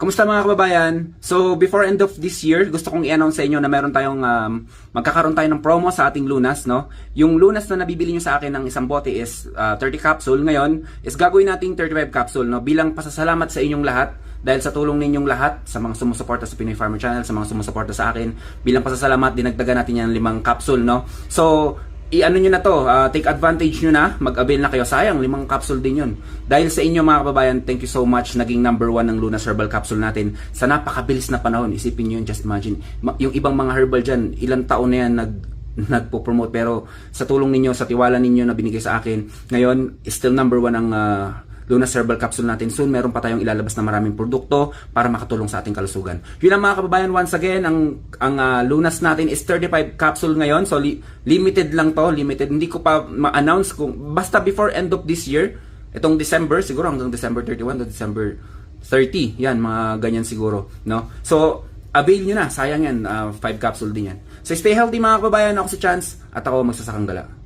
Kumusta mga kababayan? So, before end of this year, gusto kong i-announce sa inyo na meron tayong magkakaroon tayo ng promo sa ating lunas, no? Yung lunas na nabibili nyo sa akin ng isang bote is 30 capsule. Ngayon, is gagawin nating 35 capsule, no? Bilang pasasalamat sa inyong lahat dahil sa tulong ninyong lahat, sa mga sumusuporta sa Pinoy Farmer Channel, sa mga sumusuporta sa akin, bilang pasasalamat, dinagdagan natin yan 5 capsule, no? So, i-ano nyo na to, take advantage nyo na, mag-avail na kayo. Sayang, 5 capsule din yun. Dahil sa inyo mga kababayan, thank you so much. Naging number 1 ng Lunas Herbal Capsule natin sa napakabilis na panahon. Isipin nyo yun, just imagine. Yung ibang mga herbal dyan, ilang taon na yan nagpo-promote. Pero sa tulong ninyo, sa tiwala ninyo na binigay sa akin, ngayon, still number 1 ang Lunas Herbal Capsule natin. Soon, meron pa tayong ilalabas na maraming produkto para makatulong sa ating kalusugan. Yun lang mga kababayan, once again, ang Lunas natin is 35 capsule ngayon. So, limited lang to, limited. Hindi ko pa ma-announce kung, basta before end of this year, itong December, siguro hanggang December 31 to December 30. Yan, mga ganyan siguro. No? So, avail nyo na. Sayang yan, 5 capsule din yan. So, stay healthy mga kababayan. Ako si Chance at ako magsasakang gala.